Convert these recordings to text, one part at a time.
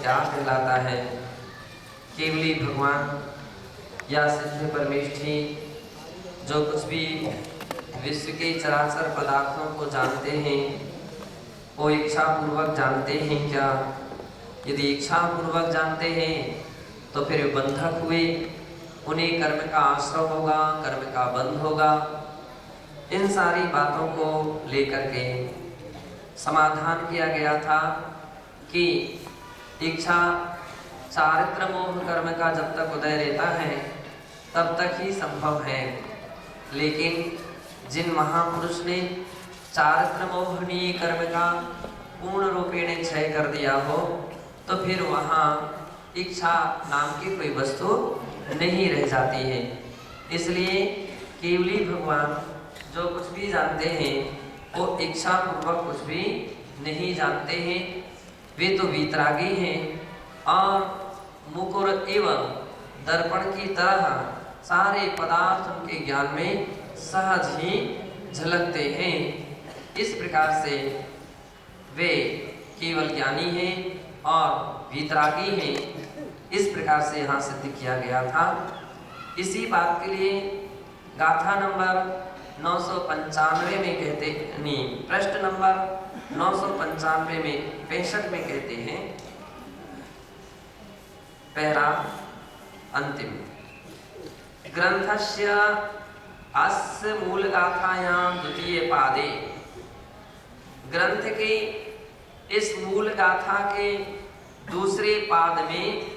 क्या कहलाता है? केवली भगवान या सिद्ध परमेष्ठी जो कुछ भी विश्व के चराचर पदार्थों को जानते हैं वो इच्छा पूर्वक जानते हैं क्या? यदि इच्छा पूर्वक जानते हैं तो फिर बंधक हुए, उन्हें कर्म का आश्रय होगा, कर्म का बंध होगा। इन सारी बातों को लेकर के समाधान किया गया था कि इच्छा चारित्र मोह कर्म का जब तक उदय रहता है तब तक ही संभव है, लेकिन जिन महापुरुष ने चारित्र मोहनीय कर्म का पूर्ण रूपेण क्षय कर दिया हो तो फिर वहाँ इच्छा नाम की कोई वस्तु नहीं रह जाती है। इसलिए केवली भगवान जो कुछ भी जानते हैं वो इच्छा पूर्वक कुछ भी नहीं जानते हैं। वे तो वीतरागी हैं और मुकुर एवं दर्पण की तरह सारे पदार्थ उनके ज्ञान में सहज ही झलकते हैं। इस प्रकार से वे केवल ज्ञानी हैं और वीतरागी हैं। इस प्रकार से यहाँ सिद्ध किया गया था। इसी बात के लिए गाथा नंबर 995 में कहते नहीं, प्रश्न नंबर 995 में 65 में कहते हैं, पहला अंतिम ग्रंथस्य अस्य मूल गाथायां द्वितीय पादे, ग्रंथ के इस मूल गाथा के दूसरे पाद में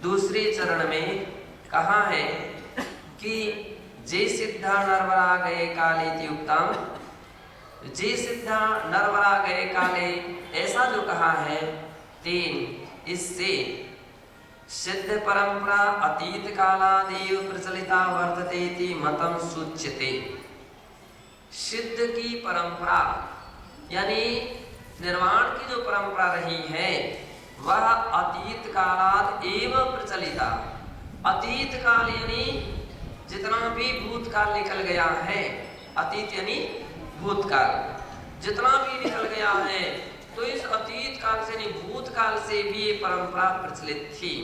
दूसरे चरण में कहा है कि जे सिद्धा नरवरा गए काले उत्तम, जे सिद्धा नरवरा गए काले, ऐसा जो कहा है तीन, इससे सिद्ध परंपरा अतीत कालादेव प्रचलिता वर्तते इति मतम सूच्यते। सिद्ध की परंपरा यानी निर्वाण की जो परंपरा रही है वह अतीत कालाद एवं प्रचलिता, अतीत काल यानी जितना भी भूतकाल निकल गया है, अतीत यानी भूतकाल जितना भी निकल गया है तो इस अतीत काल से नहीं भूतकाल से भी ये परंपरा प्रचलित थी।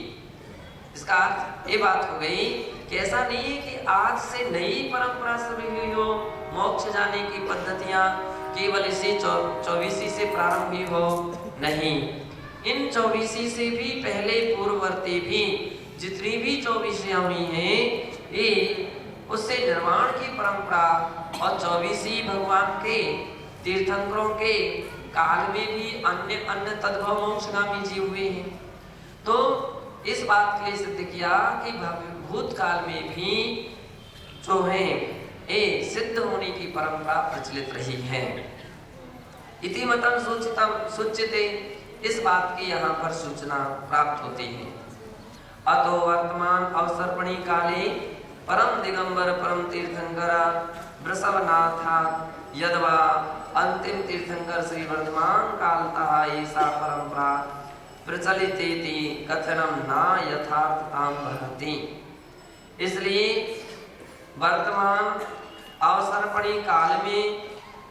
इसका अर्थ ये बात हो गई कि ऐसा नहीं है कि आज से नई परंपरा शुरू हुई हो, मोक्ष जाने की पद्धतियां केवल इसी 24 से प्रारंभ हुई हो, नहीं, इन 24 से भी पहले पूर्ववर्ती भी जितनी भी 24 हुई हैं ये उससे निर्वाण की परंपरा और 24 भगवान के तीर्थंकरों के काल में भी अन्य अन्य तद्भव मोक्षगामी जीव हुए हैं। तो इस बात के लिए सिद्ध किया कि भूतकाल में भी जो है ये सिद्ध होने की परंपरा प्रचलित रही है। इति मतम सूचिते, इस बात की यहाँ पर सूचना प्राप्त होती है। अतो वर्तमान अवसर्पणी काले परम दिगंबर परम तीर्थंकरा वृषभनाथा यदवा अंतिम तीर्थंकर श्री वर्धमान कालतः ऐसा परंपरा प्रचलितेति कथनम न यथार्थतां वहति। इसलिए वर्तमान अवसर्पणी काल में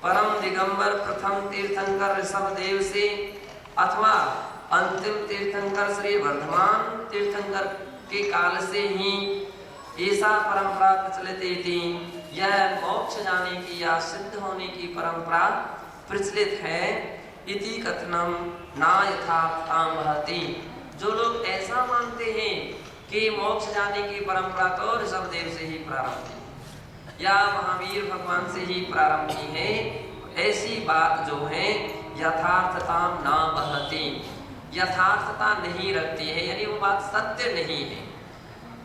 परम दिगंबर प्रथम तीर्थंकर ऋषभदेव से अथवा अंतिम तीर्थंकर श्री वर्धमान तीर्थंकर के काल से ही ऐसा परंपरा प्रचलित थी, यह मोक्ष जाने की या सिद्ध होने की परंपरा प्रचलित है। इति कथनम ना यथार्थतां वहति। जो लोग ऐसा मानते हैं कि मोक्ष जाने की परंपरा तो ऋषभदेव से ही प्रारंभ हुई या महावीर भगवान से ही प्रारंभ की है, ऐसी बात जो है यथार्थता ना वहति, यथार्थता नहीं रखती है, यानी वो बात सत्य नहीं है।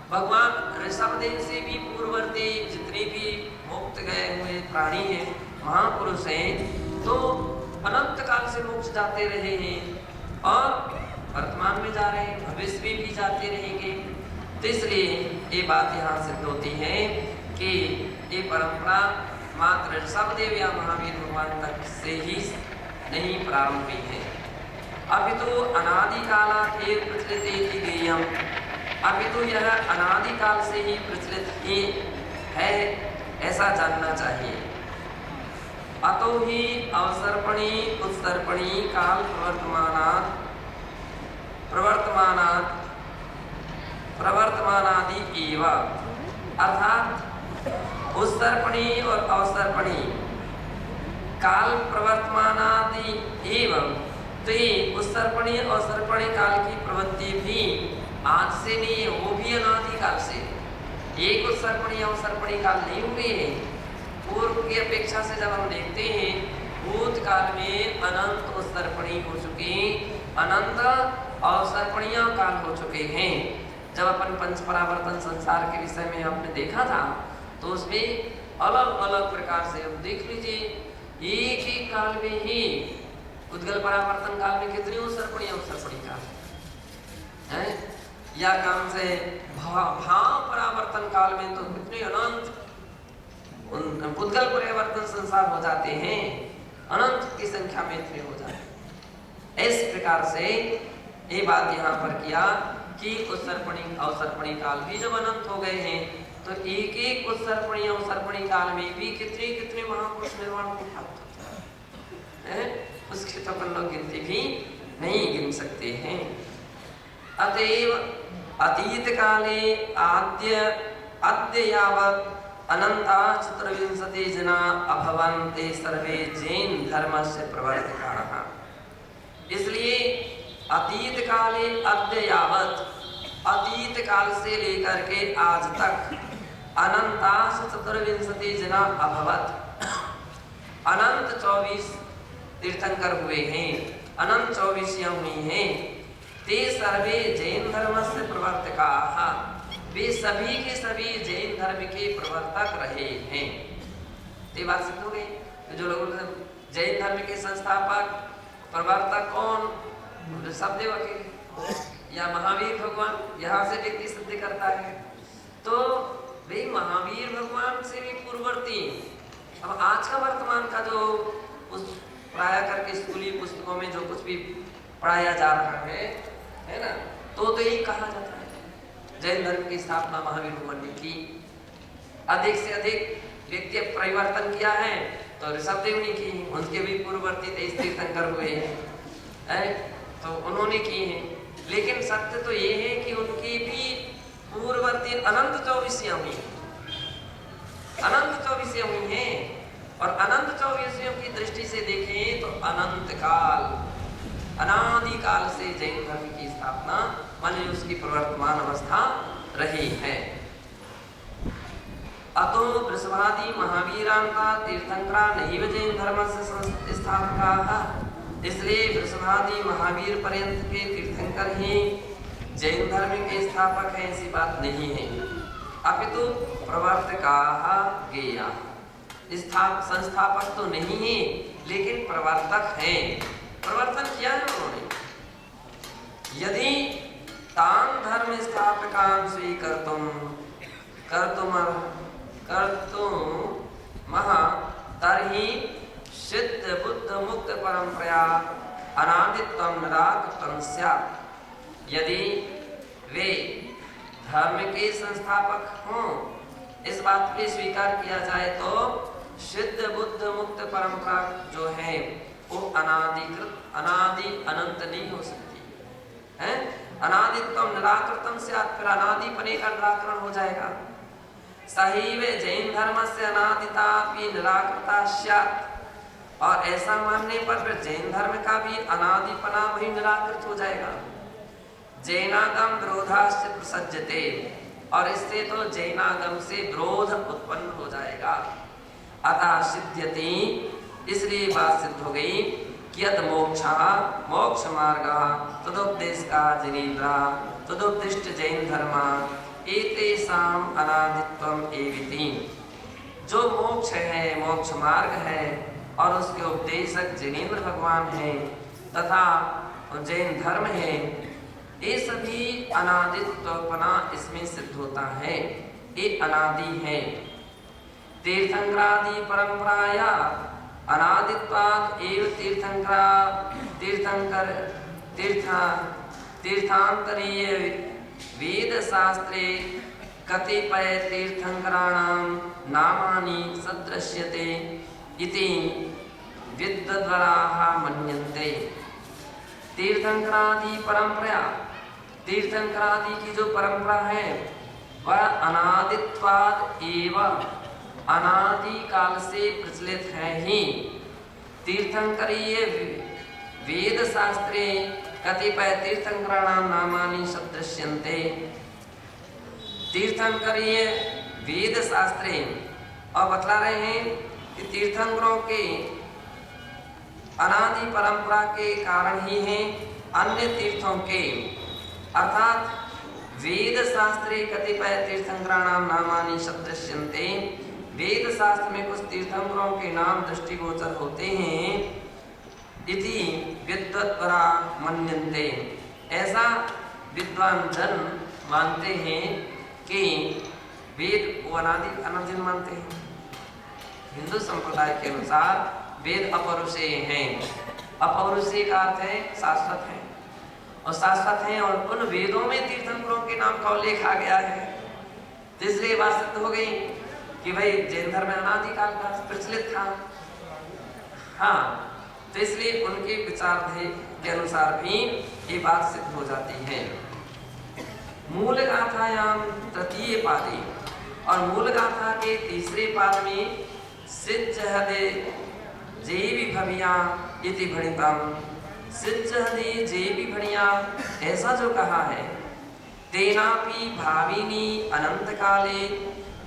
भगवान ऋषभदेव से भी पूर्ववर्ती जितने भी मुक्त गए हुए प्राणी हैं, महापुरुष हैं, तो अनंत काल से मोक्ष जाते रहे हैं और वर्तमान में जा रहे हैं, भविष्य में भी जाते रहेंगे। तो इसलिए ये बात यहाँ सिद्ध होती है कि ये परंपरा मात्र ऋषभदेव या महावीर भगवान तक से ही नहीं प्रारंभ हुई है। अभी तो अनादिकालात् एव प्रचलित गेयम, अभी तो यह अनादिकाल से ही प्रचलित ही है, ऐसा जानना चाहिए। अतो ही अवसर्पणी उत्सर्पणी काल प्रवर्तमान प्रवर्तमानादि एव, अर्थात उत्सर्पणी और अवसर्पणी काल प्रवर्तमानादि एवं, तो ये उत्सर्पणी और अवसर्पणी काल की प्रवृत्ति भी आज से नहीं है, वो भी अनादि काल से। एक उत्सर्पणी अवसर्पणी काल नहीं हुए हैं। पूर्व की अपेक्षा से जब हम देखते हैं, भूतकाल में अनंत उत्सर्पणी हो चुके, अनंत अवसर्पणीय काल हो चुके हैं। जब अपन पंच परावर्तन संसार के विषय में आपने देखा था, तो उसमें अलग अलग प्रकार से हम देख लीजिए, एक ही काल में ही उद्गल परावर्तन काल में कितनी उत्सर्पणी अवसर्पणी काल है, या काम से भाव परावर्तन काल में तो कितने अनंत उद्गल परिवर्तन संसार हो जाते हैं, अनंत की संख्या में इतने हो जाते हैं। इस प्रकार से ये बात यहाँ पर किया कि उत्सर्पणी अवसर्पणी काल भी जब अनंत हो गए हैं, तो एक एक उत्सर्पणी अवसर्पणी काल में भी कितने कितने महापुरुष निर्वाण को प्राप्त होता है, उसकी तो अपन लोग गिनती भी नहीं गिन सकते हैं। अतएव अतीत काले अद्य यावत् अनंता चतुर्विंशति जना अभवन् ते सर्वे जैन धर्म से प्रवर्तकाः। इसलिए अतीत काले अद्य यावत्, अतीत काल से लेकर के आज तक अनंता चतुर्विंशति जना अभवत्, अनंत 24 तीर्थंकर हुए हैं, अनंत 24 हुई हैं। ते सर्वे जैन धर्म से प्रवर्तकाः, वे सभी के सभी जैन धर्म के प्रवर्तक रहे हैं। ये बात सिद्ध हो गई। तो जो लोग जैन धर्म के संस्थापक प्रवर्तक कौन, शब्देव अकेले या महावीर भगवान, यहाँ से व्यक्ति सिद्ध करता है। तो वे महावीर भगवान से भी पूर्ववर्ती। अब आज का वर्तमान का जो उस प्राय करके स्कूली पुस्तकों में जो कुछ भी पढ़ाया जा रहा है ना, तो यही कहा जाता है जैन धर्म की स्थापना महावीर भगवान ने की। अधिक से अधिक व्यक्ति परिवर्तन किया है तो ऋषभदेव ने की, उनके भी पूर्ववर्ती 23 तीर्थंकर हुए हैं, तो उन्होंने की है। लेकिन सत्य तो ये है कि उनकी भी पूर्ववर्ती अनंत 24 हुई, अनंत 24 हुई हैं। और अनंत 24 की दृष्टि से देखें तो अनंत काल, अनादि काल से जैन धर्म की स्थापना माने उसकी प्रवर्तमान अवस्था रही है। अतो वृषभादि महावीरांता तीर्थंकरा नैव जैन धर्म से स्थापकाः। इसलिए वृषभादि महावीर पर्यंत के तीर्थंकर ही जैन धर्म के स्थापक हैं, ऐसी बात नहीं है। अपितु प्रवर्तकाः गेयाः, संस्थापक तो नहीं है लेकिन प्रवर्तक हैं, प्रवर्तन किया है उन्होंने। यदि तान धर्म स्थापकान् स्वीकर्तुं महा तर्हि सिद्ध बुद्ध मुक्त परंपरा अनादित्वं निराकृतं स्यात्। यदि वे धर्म के संस्थापक हों, इस बात को स्वीकार किया जाए तो सिद्ध बुद्ध मुक्त परंपरा जो है वो अनादिकृत, अनादि अनंत नहीं हो सकती है। अनादित्वं निराकृतं स्यात्, फिर अनादिपने का निराकरण हो जाएगा। सही वे जैन धर्म से अनादिता भी निराकृता स्यात्, और ऐसा मानने पर फिर जैन धर्म का भी अनादिपना वही निराकृत हो जाएगा। जैनागम विरोधाश्च प्रसज्जते, और इससे तो जैनागम से विरोध उत्पन्न हो जाएगा। अतः सिद्ध्यति, इसलिए बात सिद्ध हो गई कि यद मोक्ष मार्ग तदुपदेशका जनेन्द्रा तदुपदिष्ट जैन धर्म एतेषाम् अनादित्वम् एविति। जो मोक्ष है, मोक्ष मार्ग है और उसके उपदेशक जिनेन्द्र भगवान हैं तथा जैन धर्म है, ये सभी अनादित्वपना इसमें सिद्ध होता है, ये अनादि है। तीर्थंकरादि परंपराया अनादित्वात् एव तीर्थांतरीय वेद शास्त्रे कतिपय तीर्थंकराणां नामानि सदृश्यते इति विद्वद्वराः मन्यन्ते। तीर्थंकरादि परंपरा तीर्थंकरादि की जो परंपरा है वह अनादित्वाद एवं अनादि काल से प्रचलित है ही। तीर्थंकरीय वेद शास्त्रे कतिपय तीर्थंकराणाम नामानि सदृश्यन्ते। तीर्थंकरीय वेद शास्त्रे और बतला रहे हैं कि तीर्थंकरों के अनादि परंपरा के कारण ही हैं अन्य तीर्थों के, अर्थात वेद शास्त्रे कतिपय तीर्थंकराणाम नामानि सदृश्यन्ते। वेद शास्त्र में कुछ तीर्थंकरों के नाम दृष्टिगोचर होते हैं। इति विद्वद्वरा मन्यन्ते, ऐसा विद्वान जन मानते हैं कि वेद को अनादि अनर्जन मानते हैं। हिंदू संप्रदाय के अनुसार वेद अपौरुषेय हैं। अपौरुषेय का अर्थ है शाश्वत है, और शाश्वत हैं, और उन वेदों में तीर्थंकरों के नाम का उल्लेख आ गया है। तो इसलिए बात सिद्ध हो गई कि भाई जैन धर्म अनादिकाल का प्रचलित था। हाँ, तो इसलिए उनके विचार के अनुसार भी ये बात सिद्ध हो जाती है। मूल गाथायाम तृतीय पादे, और मूल गाथा के तीसरे पाद में सिद्धहदे जेवि भविया इति भणितम्। सिद्धहदे जेवि भणिया ऐसा जो कहा है, तेनापि भाविनी अनंत काले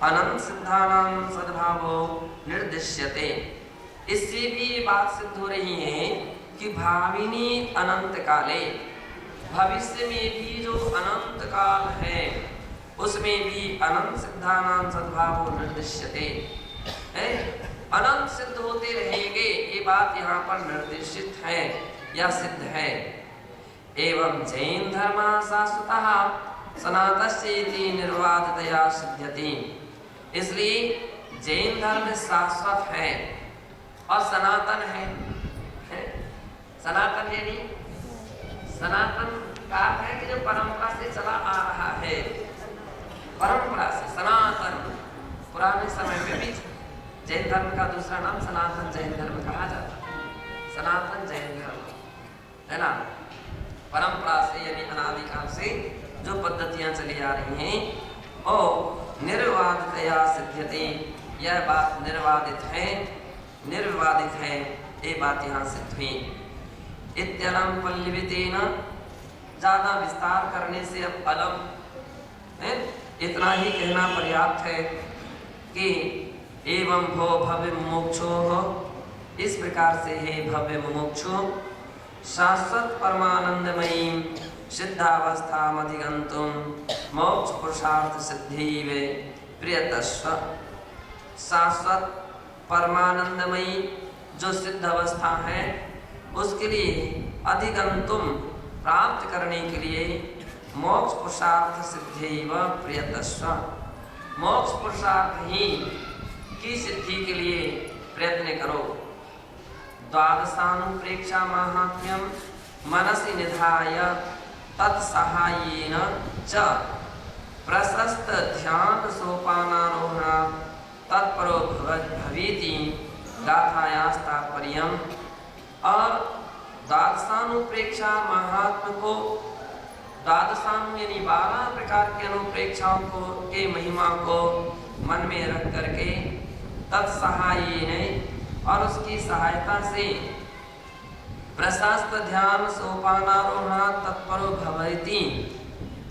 अनंत सिद्धानां सद्भावो निर्दिश्यते। इससे भी ये बात सिद्ध हो रही है कि भाविनी अनंत काले, भविष्य में भी जो अनंत काल है उसमें भी अनंत सिद्धानां सद्भावो निर्दिश्यते, अनंत सिद्ध होते रहेंगे, ये बात यहाँ पर निर्देशित है या सिद्ध है। एवं जैन धर्म शाश्वतः सनातस्येति निर्वाधतया सिद्ध्यति। इसलिए जैन धर्म शाश्वत है और सनातन है। सनातन यानी सनातन का अर्थ है कि जो परंपरा से चला आ रहा है, परंपरा से सनातन। पुराने समय में भी जैन धर्म का दूसरा नाम सनातन जैन धर्म कहा जाता है। सनातन जैन धर्म है ना, परंपरा से यानी अनादिकाल से जो पद्धतियां चली आ रही हैं और निर्वादितया सिद्ध्यते, यह बात निर्वादित है, निर्विवादित है, ये बात यहाँ सिद्ध हुई। इत्यलम पल्लवितेन, ज्यादा विस्तार करने से अब अलम है, इतना ही कहना पर्याप्त है कि एवं भो भव्य मुमुक्षो हो, इस प्रकार से हे भव्य मुमुक्षो शाश्वत परमानंदमयी सिद्धावस्थामधिगंतुम मोक्ष पुरुषार्थ सिद्धिवे प्रियतस्व। शाश्वत परमानंदमयी जो सिद्ध अवस्था है उसके लिए अधिगंतुम प्राप्त करने के लिए मोक्ष पुरुषार्थ सिद्धिव प्रियतस्व, मोक्ष पुरुषार्थ ही की सिद्धि के लिए प्रयत्न करो। द्वादशानुप्रेक्षा माहात्म्यम मनसि निधाय तत्सहायेन च प्रशस्त ध्यान सोपानारोहण तत्परो भवेति गाथायास तात्पर्यम्। और द्वादशानुप्रेक्षा महात्म्य को, द्वादशानु यानी 12 प्रकार के अनुप्रेक्षाओं को के महिमा को मन में रख करके तत्सहायेन, और उसकी सहायता से प्रशस्त ध्यान सोपानारोहण तत्परो भवेति,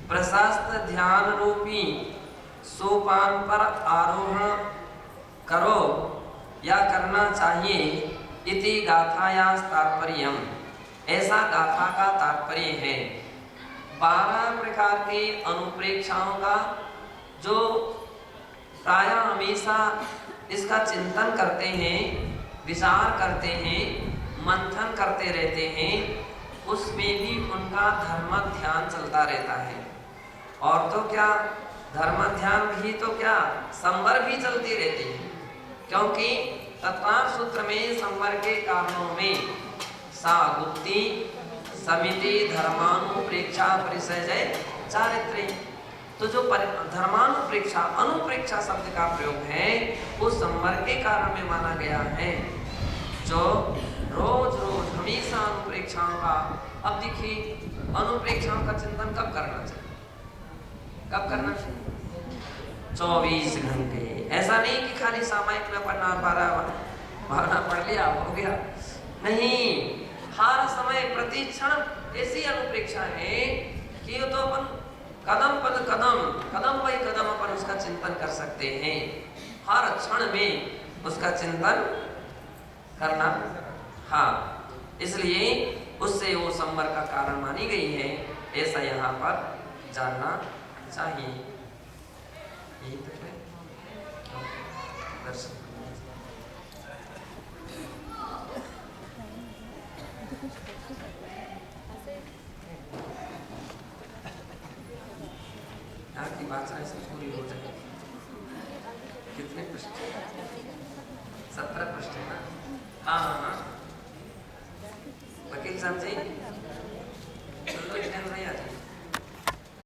प्रशस्त ध्यान रूपी सोपान पर आरोहण करो या करना चाहिए। इति गाथायास तात्पर्यम्, ऐसा गाथा का तात्पर्य है। 12 प्रकार के अनुप्रेक्षाओं का जो प्राय हमेशा इसका चिंतन करते हैं, विचार करते हैं, मंथन करते रहते हैं, उसमें भी उनका धर्म ध्यान चलता रहता है। और तो क्या, धर्म ध्यान भी तो क्या, संवर भी चलती रहती है, क्योंकि तत्वार सूत्र में संवर के कारणों में सा गुप्ति समिति धर्मानुप्रेक्षा परिसय चारित्र्य, तो जो धर्मानुप्रेक्षा अनुप्रेक्षा शब्द का प्रयोग है वो संवर के कारण में माना गया है। जो रोज रोज हमेशा अनुप्रेक्षाओं का अब देखिए अनुप्रेक्षाओं का चिंतन कब करना चाहिए, कब करना चाहिए? 24 घंटे। ऐसा नहीं कि खाली सामायिक में पढ़ना, भावना पढ़ लिया हो गया, नहीं, हर समय प्रति क्षण ऐसी अनुप्रेक्षा है कि तो अपन कदम पद कदम, कदम बाई कदम अपन उसका चिंतन कर सकते हैं, हर क्षण में उसका चिंतन करना। हाँ, इसलिए उससे वो संवर का कारण मानी गई है, ऐसा यहाँ पर जानना चाहिए। यही तक है दर्शन। यहाँ की वाचाएं सब पूरी हो जाए। कितने पृष्ठ? 17 पृष्ठ है ना? हाँ हाँ हाँ, वकील साहब जी